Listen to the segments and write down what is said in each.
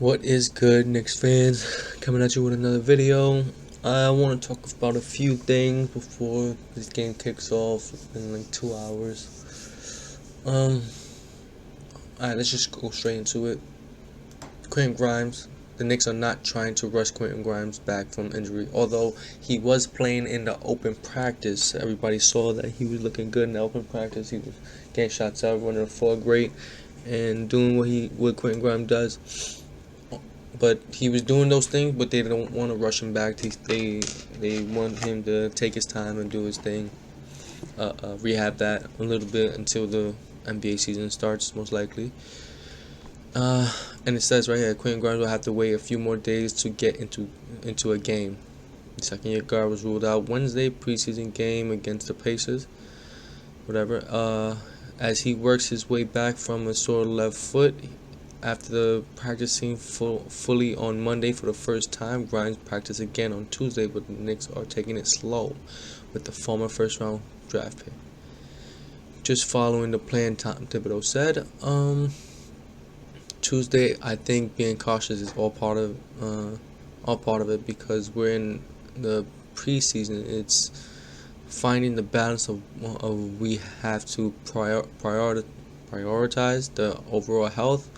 What is good, Knicks fans? Coming at you with another video. I want to talk about a few things before this game kicks off in like 2 hours. Alright, let's just go straight into it. Quentin Grimes. The Knicks are not trying to rush Quentin Grimes back from injury, although he was playing in the open practice. Everybody saw that he was looking good in the open practice. He was getting shots out, running the floor great, and doing what Quentin Grimes does. But he was doing those things, but they don't want to rush him back. They want him to take his time and do his thing, rehab that a little bit until the NBA season starts, most likely. And it says right here, Quentin Grimes will have to wait a few more days to get into a game. The second-year guard was ruled out Wednesday, preseason game against the Pacers. Whatever. As he works his way back from a sore left foot. After practicing fully on Monday for the first time, Grimes practiced again on Tuesday, but the Knicks are taking it slow with the former first-round draft pick. Just following the plan, Tom Thibodeau said. Tuesday, I think being cautious is all part of it because we're in the preseason. It's finding the balance of we have to prioritize the overall health.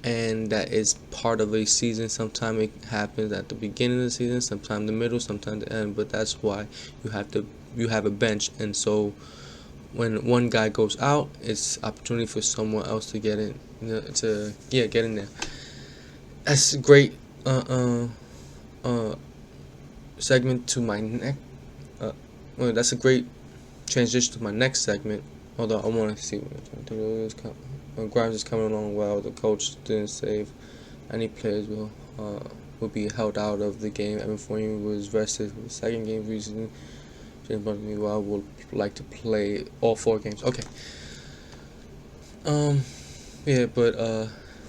And that is part of a season. Sometimes it happens at the beginning of the season, sometimes the middle, sometimes the end. But that's why you have a bench, and so when one guy goes out, it's opportunity for someone else to get in, get in there. That's a great segment to my next. Well, that's a great transition to my next segment. Although I want to see what Grimes is coming along well. The coach didn't save any players will be held out of the game. Evan Fournier was rested for the second game recently. Jalen Brunson meanwhile would like to play all 4 games. Okay. But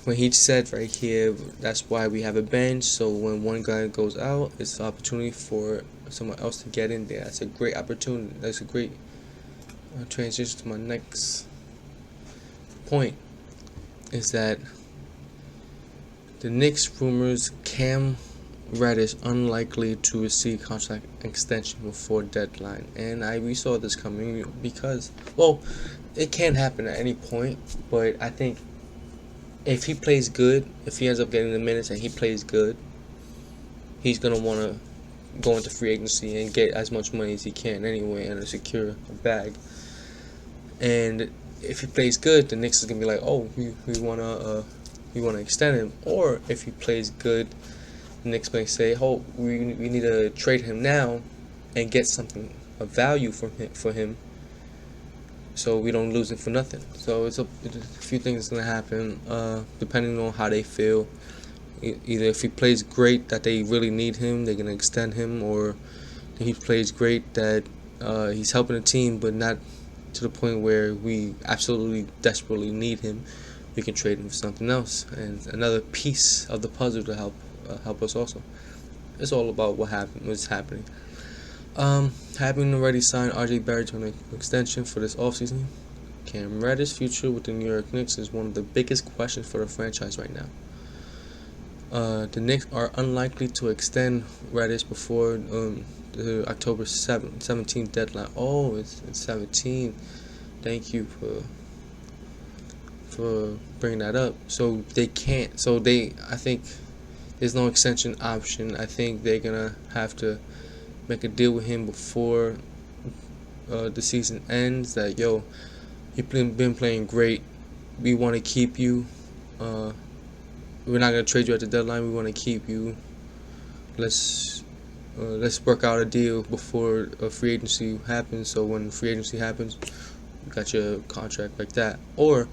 when he said right here, that's why we have a bench. So when one guy goes out, it's an opportunity for someone else to get in there. That's a great opportunity. That's a great transition to my next point, is that the Knicks rumors Cam Reddish unlikely to receive contract extension before deadline, and we saw this coming because, well, it can happen at any point, but I think if he plays good, if he ends up getting the minutes and he plays good, he's gonna want to go into free agency and get as much money as he can anyway and secure a bag. And if he plays good, the Knicks is gonna be like, oh, we wanna extend him. Or if he plays good, the Knicks may say, oh, we need to trade him now and get something of value for him, so we don't lose him for nothing. So it's a few things gonna happen depending on how they feel. Either if he plays great that they really need him, they're gonna extend him, or if he plays great that he's helping the team but not to the point where we absolutely desperately need him, we can trade him for something else and another piece of the puzzle to help us also. It's all about what's happening. Having already signed RJ Barrett to an extension for this offseason, Cam Reddish future with the New York Knicks is one of the biggest questions for the franchise right now. The Knicks are unlikely to extend Reddish before the October 17th deadline. Oh, it's 17. Thank you for bringing that up. So they can't. So I think there's no extension option. I think they're gonna have to make a deal with him before the season ends. That you've been playing great. We want to keep you. We're not gonna trade you at the deadline. We want to keep you. Let's work out a deal before free agency happens. So when free agency happens, you got your contract like that. Or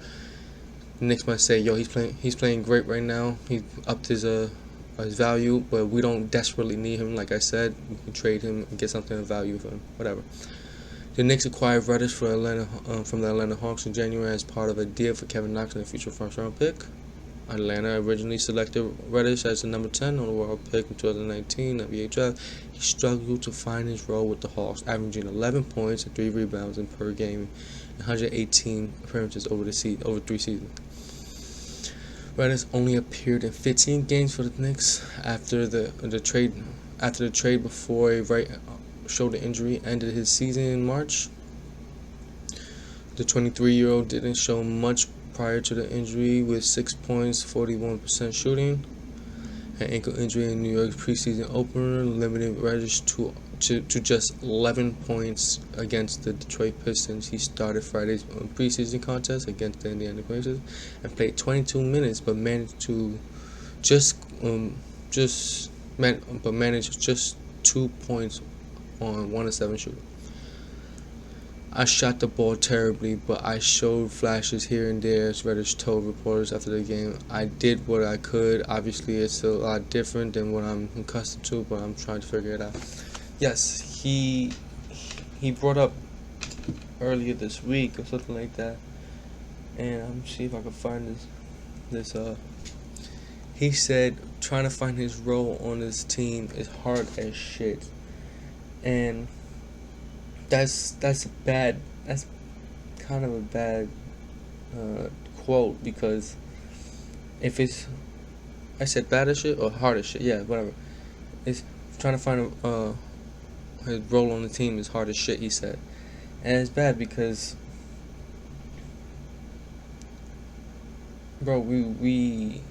the Knicks might say, he's playing great right now. He upped his value, but we don't desperately need him. Like I said, we can trade him and get something of value for him. Whatever. The Knicks acquired Reddish from the Atlanta Hawks in January as part of a deal for Kevin Knox and a future first-round pick. Atlanta originally selected Reddish as the number 10 on the world pick in 2019 at VHF. He struggled to find his role with the Hawks, averaging 11 points and 3 rebounds per game, 118 appearances over 3 seasons. Reddish only appeared in 15 games for the Knicks after the trade. After the trade, before a right shoulder injury ended his season in March. The 23-year-old didn't show much prior to the injury, with 6 points, 41% shooting. An ankle injury in New York's preseason opener limited Reddish to just 11 points against the Detroit Pistons. He started Friday's preseason contest against the Indiana Pacers and played 22 minutes, but managed to managed just 2 points on 1 of 7 shooting. I shot the ball terribly, but I showed flashes here and there, as Reddish told reporters after the game. I did what I could. Obviously, it's a lot different than what I'm accustomed to, but I'm trying to figure it out. Yes, he brought up earlier this week or something like that, and I'm see if I can find this. He said trying to find his role on this team is hard as shit, and that's bad. That's kind of a bad quote, because if it's, I said bad as shit or hard as shit, yeah, whatever. It's trying to find his role on the team is hard as shit, he said, and it's bad because, bro, we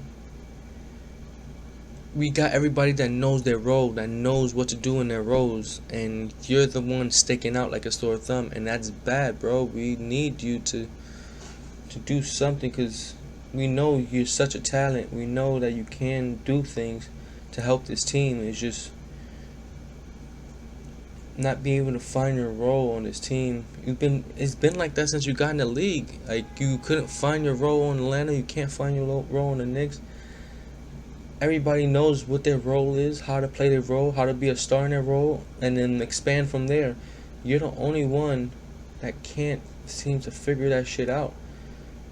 got everybody that knows their role, that knows what to do in their roles, and you're the one sticking out like a sore thumb, and that's bad, bro. We need you to do something, because we know you're such a talent. We know that you can do things to help this team. It's just not being able to find your role on this team. It's been like that since you got in the league. Like, you couldn't find your role in Atlanta, you can't find your role in the Knicks. Everybody knows what their role is, how to play their role, how to be a star in their role, and then expand from there. You're the only one that can't seem to figure that shit out,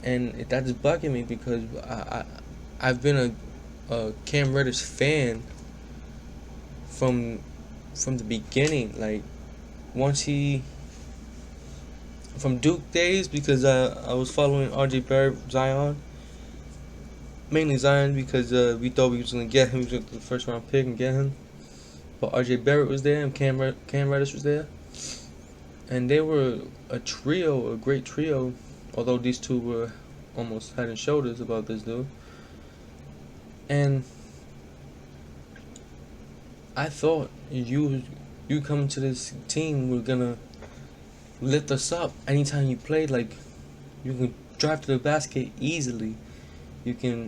and that's bugging me, because I've been a Cam Reddish fan from the beginning. Like, once from Duke days, because I was following RJ Barrett, Zion. Mainly Zion, because we thought we was going to get him. We was the first round pick and get him. But RJ Barrett was there and Cam Reddish was there. And they were a great trio. Although these two were almost head and shoulders above this dude. And I thought you coming to this team were going to lift us up. Anytime you played, like, you can drive to the basket easily. You can